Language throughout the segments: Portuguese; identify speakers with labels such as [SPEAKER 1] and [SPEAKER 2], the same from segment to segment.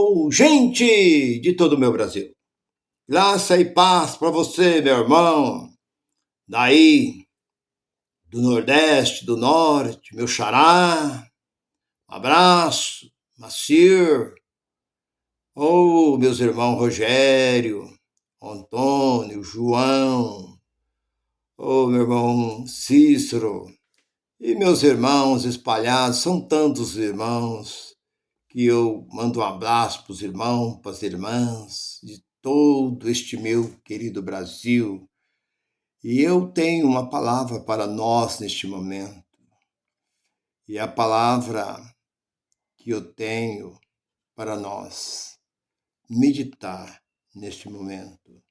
[SPEAKER 1] Alô, gente de todo o meu Brasil. Graça e paz para você, meu irmão. Daí, do Nordeste, do Norte, meu xará. Um abraço, Macir. Meus irmãos Rogério, Antônio, João. Meu irmão Cícero. E meus irmãos espalhados, são tantos irmãos que eu mando um abraço para os irmãos, para as irmãs de todo este meu querido Brasil. E eu tenho uma palavra para nós neste momento. E a palavra que eu tenho para nós meditar neste momento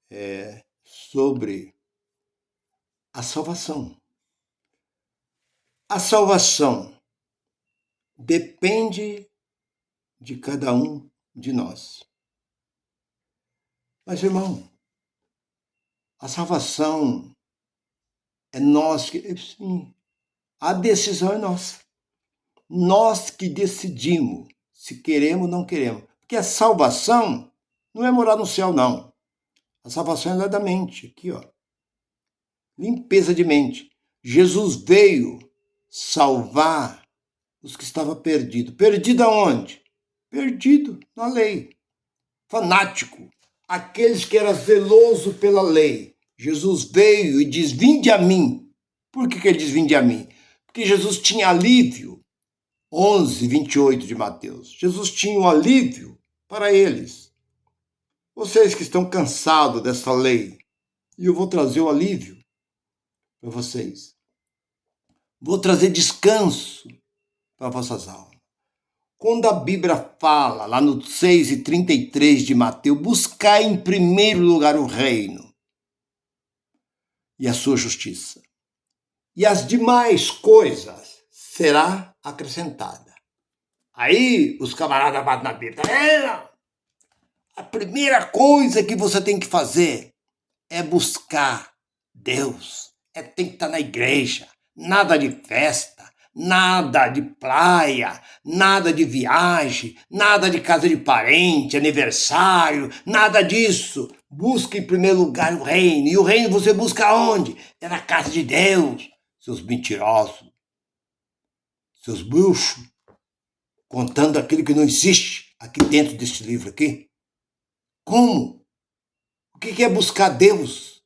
[SPEAKER 1] é sobre a salvação. A salvação depende de cada um de nós. Mas, irmão, a salvação é nós que... Sim, a decisão é nossa. Nós que decidimos se queremos ou não queremos. Porque a salvação não é morar no céu, não. A salvação é da mente, aqui, ó. Limpeza de mente. Jesus veio salvar os que estavam perdidos. Perdido aonde? Perdido na lei. Fanático. Aqueles que eram zelosos pela lei. Jesus veio e diz, vinde a mim. Por que ele diz, vinde a mim? Porque Jesus tinha alívio. 11:28 de Mateus. Jesus tinha um alívio para eles. Vocês que estão cansados dessa lei, e eu vou trazer o alívio para vocês. Vou trazer descanso para vossas almas. Quando a Bíblia fala, lá no 6:33 de Mateus, buscai em primeiro lugar o reino e a sua justiça, e as demais coisas será acrescentada. Aí os camaradas batem na Bíblia. A primeira coisa que você tem que fazer é buscar Deus. Tem que estar na igreja. Nada de festa, nada de praia, nada de viagem, nada de casa de parente, aniversário, nada disso. Busque em primeiro lugar o reino. E o reino você busca onde? É na casa de Deus. Seus mentirosos, seus bruxos, contando aquilo que não existe aqui dentro deste livro aqui. Como? O que é buscar Deus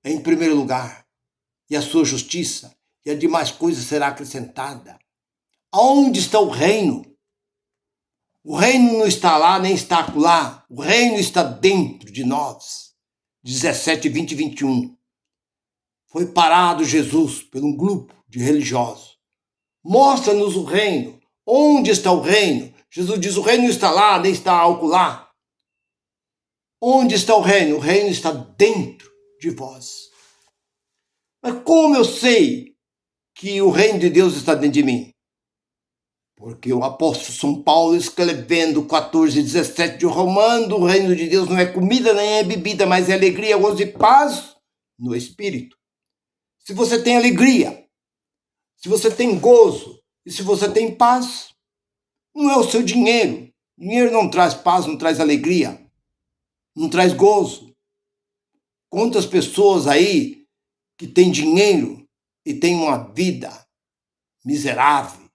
[SPEAKER 1] em primeiro lugar? E a sua justiça? E a demais coisas será acrescentada. Aonde está o reino? O reino não está lá, nem está acolá. O reino está dentro de nós. 17, 20 e 21. Foi parado Jesus por um grupo de religiosos. Mostra-nos o reino. Onde está o reino? Jesus diz, o reino não está lá, nem está acolá. Onde está o reino? O reino está dentro de vós. Mas como eu sei que o reino de Deus está dentro de mim? Porque o apóstolo São Paulo, escrevendo 14:17 de Romano, o reino de Deus não é comida nem é bebida, mas é alegria, gozo e paz no Espírito. Se você tem alegria, se você tem gozo e se você tem paz, não é o seu dinheiro. Dinheiro não traz paz, não traz alegria, não traz gozo. Quantas pessoas aí que têm dinheiro e têm uma vida miserável,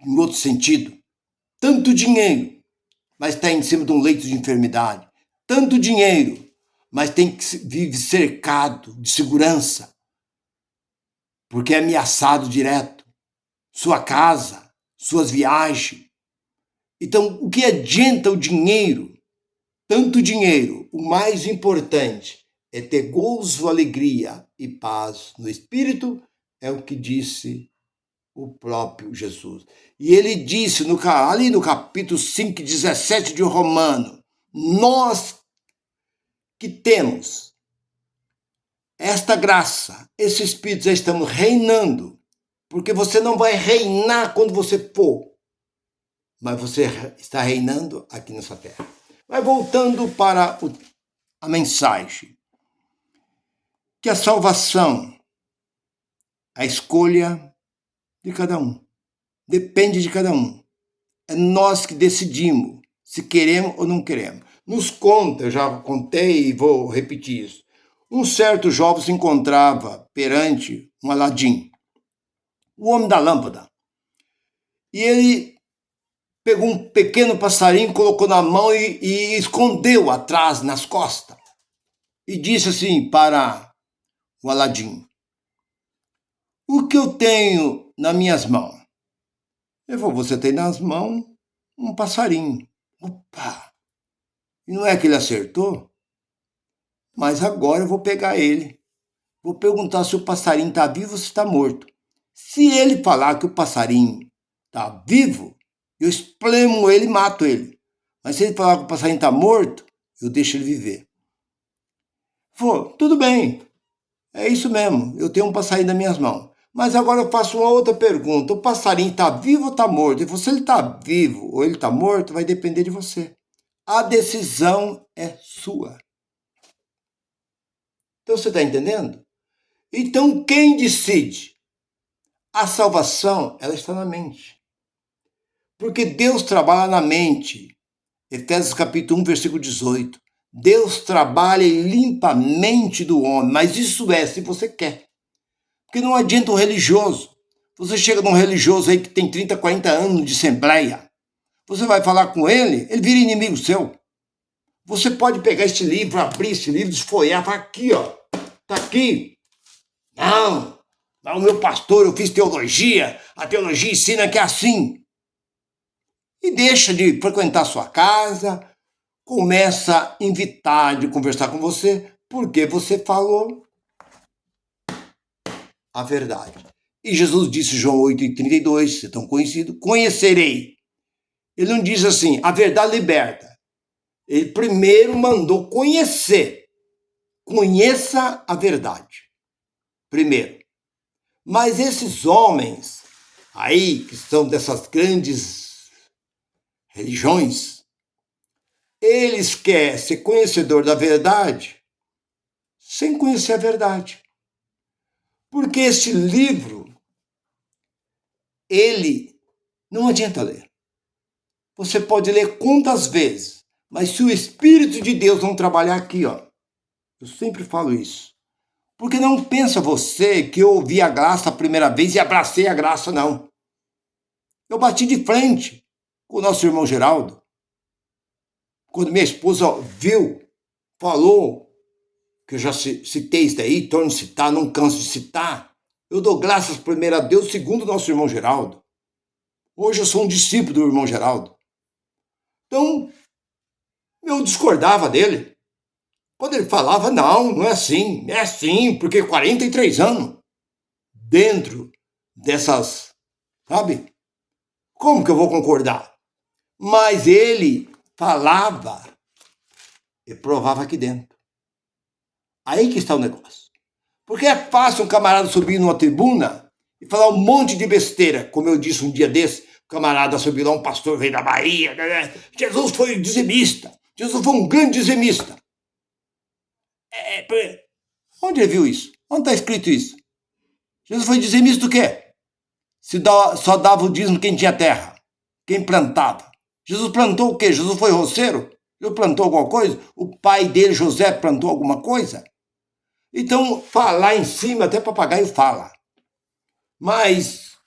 [SPEAKER 1] em outro sentido. Tanto dinheiro, mas está em cima de um leito de enfermidade. Tanto dinheiro, mas vive cercado de segurança, porque é ameaçado direto. Sua casa, suas viagens. Então, o que adianta o dinheiro? Tanto dinheiro, o mais importante é ter gozo, alegria e paz no Espírito, é o que disse o próprio Jesus. E ele disse ali no capítulo 5:17 de Romano, nós que temos esta graça, esse Espírito, já estamos reinando, porque você não vai reinar quando você for, mas você está reinando aqui nessa terra. Mas voltando para a mensagem, que a salvação, a escolha de cada um, depende de cada um. é nós que decidimos se queremos ou não queremos. Nos conta, eu já contei e vou repetir isso. Um certo jovem se encontrava perante um Aladim, o homem da lâmpada. E ele pegou um pequeno passarinho, colocou na mão e escondeu atrás, nas costas. E disse assim para o Aladim: o que eu tenho nas minhas mãos? Ele falou: você tem nas mãos um passarinho. Opa! E não é que ele acertou? Mas agora eu vou pegar ele. Vou perguntar se o passarinho está vivo ou se está morto. Se ele falar que o passarinho está vivo, eu esplemo ele e mato ele. Mas se ele falar que o passarinho está morto, eu deixo ele viver. Falou: tudo bem, é isso mesmo, eu tenho um passarinho nas minhas mãos. Mas agora eu faço uma outra pergunta: o passarinho está vivo ou está morto? Ele falou: se ele está vivo ou ele está morto, vai depender de você. A decisão é sua. Então você está entendendo? Então quem decide? A salvação, ela está na mente. Porque Deus trabalha na mente. Efésios capítulo 1, versículo 18. Deus trabalha e limpa a mente do homem, mas isso é se você quer. Porque não adianta um religioso. Você chega num religioso aí que tem 30, 40 anos de assembleia. Você vai falar com ele, ele vira inimigo seu. Você pode pegar este livro, abrir esse livro, desfolhar, falar: aqui, ó, tá aqui. Não, o meu pastor, eu fiz teologia, a teologia ensina que é assim. E deixa de frequentar a sua casa, começa a invitar de conversar com você, porque você falou a verdade. E Jesus disse, João 8,32, você é tão conhecido: conhecerei. Ele não diz assim: a verdade liberta. Ele primeiro mandou conhecer. Conheça a verdade. Primeiro. Mas esses homens aí, que são dessas grandes religiões, eles querem ser conhecedor da verdade sem conhecer a verdade. Porque este livro, ele não adianta ler. Você pode ler quantas vezes, mas se o Espírito de Deus não trabalhar aqui, ó, eu sempre falo isso. Porque não pensa você que eu ouvi a graça a primeira vez e abracei a graça, não. Eu bati de frente com o nosso irmão Geraldo. Quando minha esposa viu, falou, que eu já citei isso daí, torno a citar, não canso de citar. Eu dou graças primeiro a Deus, segundo o nosso irmão Geraldo. Hoje eu sou um discípulo do irmão Geraldo. Então, eu discordava dele. Quando ele falava: não é assim, é assim, porque 43 anos dentro dessas, sabe? Como que eu vou concordar? Mas ele falava e provava aqui dentro. Aí que está o negócio. Porque é fácil um camarada subir numa tribuna e falar um monte de besteira, como eu disse um dia desse, o camarada subiu lá, um pastor veio da Bahia, Jesus foi dizimista, Jesus foi um grande dizimista. Onde ele viu isso? Onde está escrito isso? Jesus foi dizimista do quê? Só dava o dízimo quem tinha terra, quem plantava. Jesus plantou o quê? Jesus foi roceiro? Jesus plantou alguma coisa? O pai dele, José, plantou alguma coisa? Então, falar em cima, até papagaio fala. Mas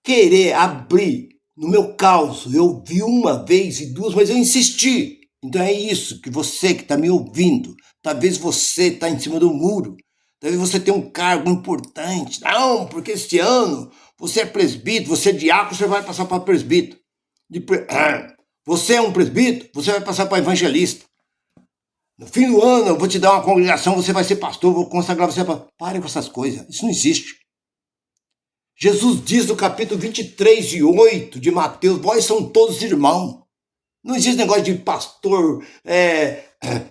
[SPEAKER 1] querer abrir, no meu caso, eu vi uma vez e duas, mas eu insisti. Então é isso, que você que está me ouvindo, talvez você está em cima do muro, talvez você tenha um cargo importante. Não, porque este ano você é presbítero, você é diácono, você vai passar para presbítero. Você é um presbítero, você vai passar para evangelista. No fim do ano eu vou te dar uma congregação, você vai ser pastor, vou consagrar você para... Pare com essas coisas, isso não existe. Jesus diz no capítulo 23:8 de Mateus: vós são todos irmãos. Não existe negócio de pastor,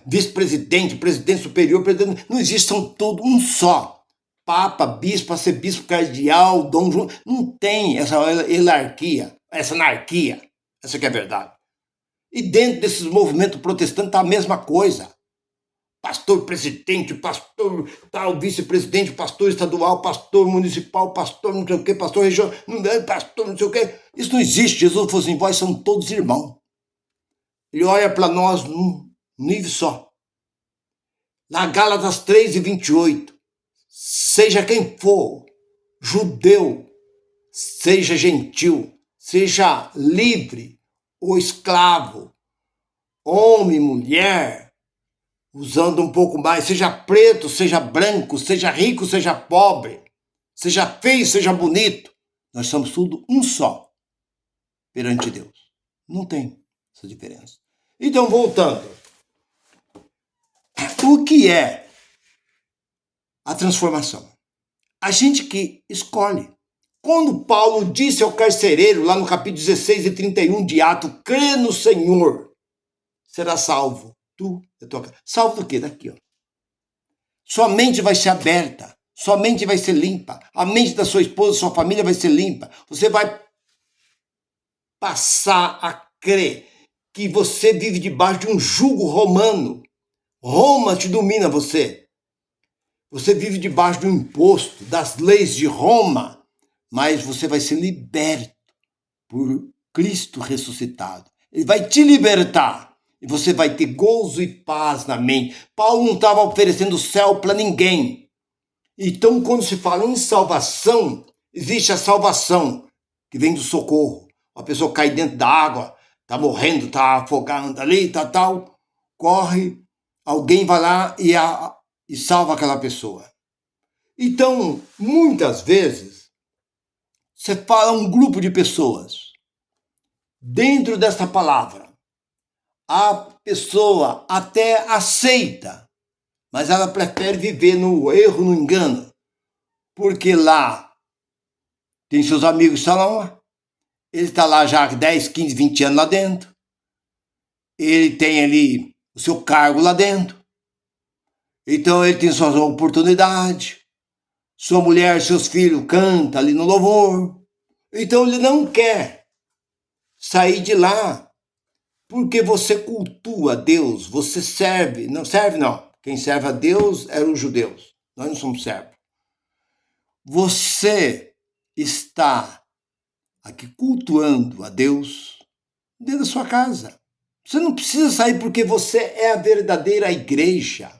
[SPEAKER 1] vice-presidente, presidente superior, presidente. Não existe, são todos um só. Papa, bispo, arcebispo, cardeal, dom João. Não tem essa hierarquia, essa anarquia. Essa que é a verdade. E dentro desses movimentos protestantes está a mesma coisa. pastor presidente, pastor tal, vice-presidente, pastor estadual, pastor municipal, pastor não sei o quê, pastor regional, pastor não sei o quê. Isso não existe. Jesus falou assim, vós são todos irmãos. Ele olha para nós num nível só. Na Gálatas 3:28, seja quem for, judeu, seja gentil, seja livre ou escravo, homem, mulher, usando um pouco mais, seja preto, seja branco, seja rico, seja pobre, seja feio, seja bonito, nós somos tudo um só perante Deus. Não tem essa diferença. Então, voltando. O que é a transformação? A gente que escolhe. Quando Paulo disse ao carcereiro, lá no capítulo 16:31 de Atos, crê no Senhor, será salvo. Tu, a tua casa. Salvo do quê? Daqui, ó. Sua mente vai ser aberta, sua mente vai ser limpa, a mente da sua esposa, sua família vai ser limpa. Você vai passar a crer que você vive debaixo de um jugo romano. Roma te domina você. Você vive debaixo do imposto, das leis de Roma, mas você vai ser liberto por Cristo ressuscitado. Ele vai te libertar. E você vai ter gozo e paz na mente. Paulo não estava oferecendo céu para ninguém. Então, quando se fala em salvação, existe a salvação que vem do socorro. A pessoa cai dentro da água, está morrendo, está afogando ali, tal. Corre, alguém vai lá e salva aquela pessoa. Então, muitas vezes, você fala um grupo de pessoas. Dentro dessa palavra, a pessoa até aceita, mas ela prefere viver no erro, no engano, porque lá tem seus amigos que estão lá, ele está lá já há 10, 15, 20 anos lá dentro, ele tem ali o seu cargo lá dentro, então ele tem suas oportunidades, sua mulher, seus filhos cantam ali no louvor, então ele não quer sair de lá, porque você cultua Deus, você serve, não serve não, quem serve a Deus eram os judeus, nós não somos servos. Você está aqui cultuando a Deus dentro da sua casa. Você não precisa sair porque você é a verdadeira igreja.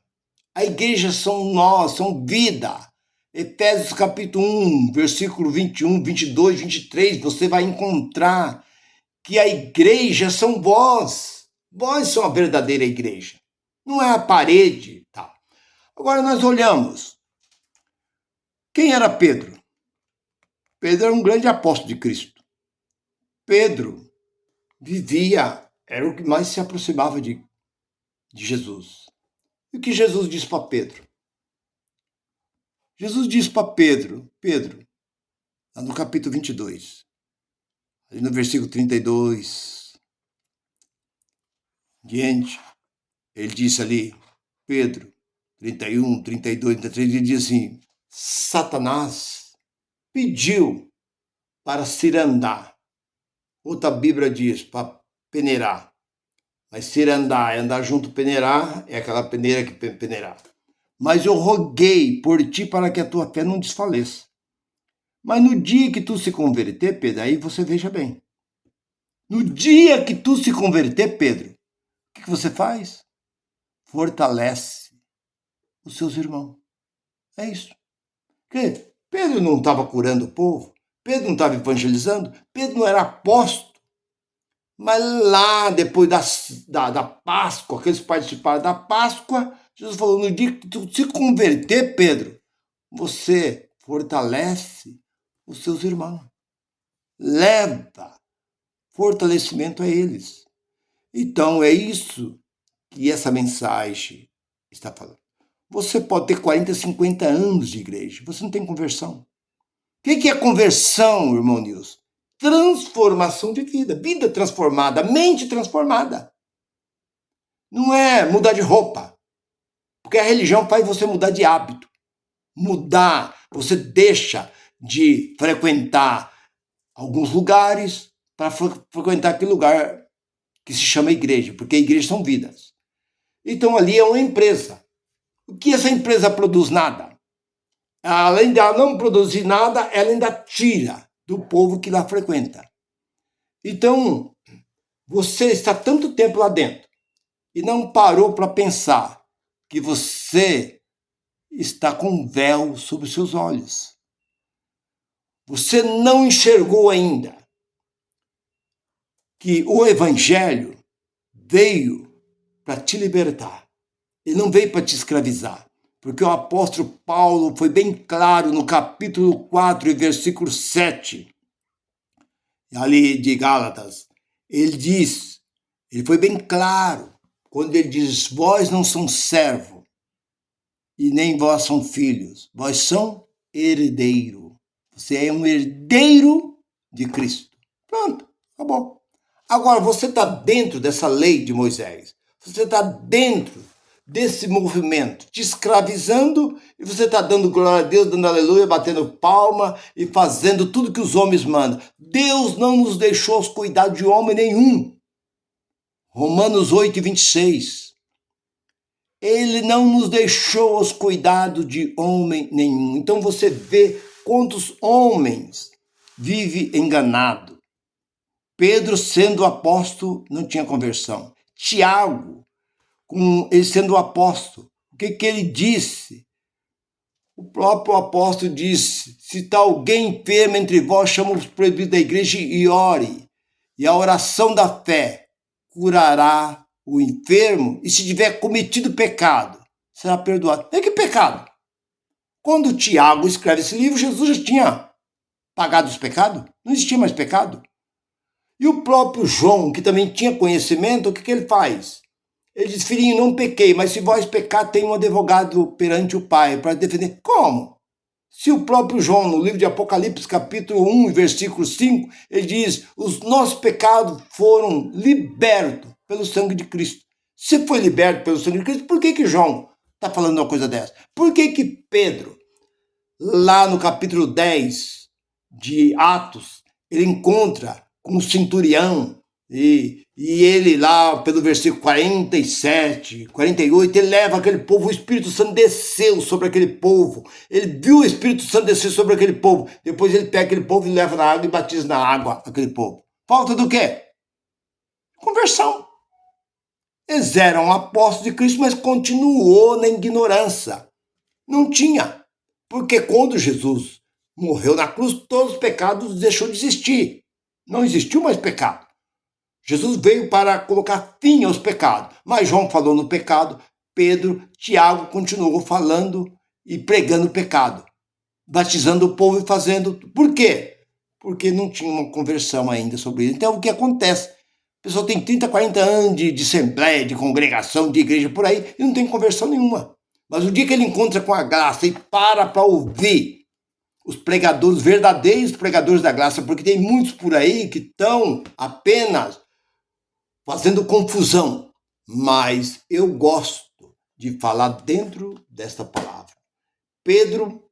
[SPEAKER 1] A igreja são nós, são vida. Efésios capítulo 1, versículo 21, 22, 23, você vai encontrar que a igreja são vós. Vós são a verdadeira igreja. Não é a parede. Tá. Agora nós olhamos. Quem era Pedro? Pedro era um grande apóstolo de Cristo. Pedro vivia, era o que mais se aproximava de Jesus. E o que Jesus disse para Pedro? Jesus disse para Pedro, lá no capítulo 22, ali no versículo 32, diante, ele disse ali, Pedro, 31, 32, 33, ele diz assim, Satanás pediu para cirandar. Outra Bíblia diz, para peneirar. Mas cirandar é andar junto, peneirar, é aquela peneira que peneirar. Mas eu roguei por ti para que a tua fé não desfaleça. Mas no dia que tu se converter, Pedro, aí você veja bem. No dia que tu se converter, Pedro, o que você faz? Fortalece os seus irmãos. É isso. Porque Pedro não estava curando o povo, Pedro não estava evangelizando, Pedro não era apóstolo. Mas lá, depois da Páscoa, que eles participaram da Páscoa, Jesus falou, no dia que tu se converter, Pedro, você fortalece os seus irmãos. Leva fortalecimento a eles. Então, é isso que essa mensagem está falando. Você pode ter 40, 50 anos de igreja, você não tem conversão. O que é conversão, irmão Nilson? Transformação de vida, vida transformada, mente transformada. Não é mudar de roupa, porque a religião faz você mudar de hábito. Mudar, você deixa de frequentar alguns lugares para frequentar aquele lugar que se chama igreja, porque a igreja são vidas. Então ali é uma empresa. O que essa empresa produz? Nada. Além de ela não produzir nada, ela ainda tira do povo que lá frequenta. Então, você está tanto tempo lá dentro e não parou para pensar que você está com um véu sobre os seus olhos. Você não enxergou ainda que o Evangelho veio para te libertar. Ele não veio para te escravizar. Porque o apóstolo Paulo foi bem claro no capítulo 4 e versículo 7, ali de Gálatas. Ele foi bem claro, quando ele diz, vós não são servo, e nem vós são filhos, vós são herdeiro. Você é um herdeiro de Cristo. Pronto, acabou. Agora, você está dentro dessa lei de Moisés. Você está dentro desse movimento, te escravizando, e você está dando glória a Deus, dando aleluia, batendo palma e fazendo tudo que os homens mandam. Deus não nos deixou aos cuidados de homem nenhum. Romanos 8, 26. Ele não nos deixou aos cuidados de homem nenhum. Então você vê quantos homens vivem enganados. Pedro, sendo apóstolo, não tinha conversão. Tiago, ele sendo apóstolo, o que ele disse? O próprio apóstolo disse, se está alguém enfermo entre vós, chama os presbíteros da igreja e ore. E a oração da fé curará o enfermo, e se tiver cometido pecado, será perdoado. E que pecado? Quando Tiago escreve esse livro, Jesus já tinha pagado os pecados? Não existia mais pecado. E o próprio João, que também tinha conhecimento, o que ele faz? Ele diz, filhinho, não pequei, mas se vós pecar, tem um advogado perante o Pai para defender. Como? Se o próprio João, no livro de Apocalipse, capítulo 1, versículo 5, ele diz, os nossos pecados foram libertos pelo sangue de Cristo. Se foi liberto pelo sangue de Cristo, por que João está falando uma coisa dessa? Por que Pedro, lá no capítulo 10 de Atos, ele encontra com o centurião, e ele lá, pelo versículo 47, 48, ele leva aquele povo, o Espírito Santo desceu sobre aquele povo, ele viu o Espírito Santo descer sobre aquele povo, depois ele pega aquele povo e leva na água e batiza na água aquele povo. Falta do quê? Conversão. Eles eram apóstolos de Cristo, mas continuou na ignorância. Não tinha. Porque quando Jesus morreu na cruz, todos os pecados deixou de existir. Não existiu mais pecado. Jesus veio para colocar fim aos pecados. Mas João falou no pecado, Pedro, Tiago continuou falando e pregando o pecado, batizando o povo e fazendo. Por quê? Porque não tinha uma conversão ainda sobre isso. Então, o que acontece? A pessoa tem 30, 40 anos de assembleia, de congregação, de igreja por aí, e não tem conversão nenhuma. Mas o dia que ele encontra com a graça e para ouvir os pregadores, verdadeiros pregadores da graça, porque tem muitos por aí que estão apenas fazendo confusão, mas eu gosto de falar dentro desta palavra. Pedro,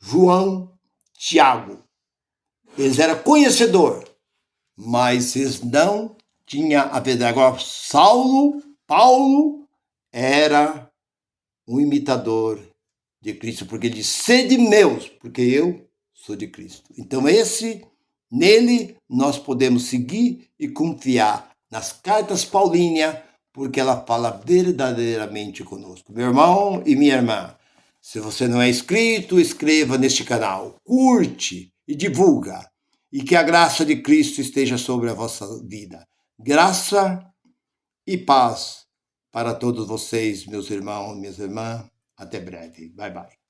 [SPEAKER 1] João, Tiago, eles eram conhecedores, mas eles não tinham a verdade. Agora, Paulo era um imitador de Cristo, porque ele diz, sede meus, porque eu sou de Cristo. Então nele nós podemos seguir e confiar nas cartas paulíneas, porque ela fala verdadeiramente conosco. Meu irmão e minha irmã, se você não é inscrito, inscreva neste canal, curte e divulga, e que a graça de Cristo esteja sobre a vossa vida. Graça e paz para todos vocês, meus irmãos e minhas irmãs. Até breve. Bye, bye.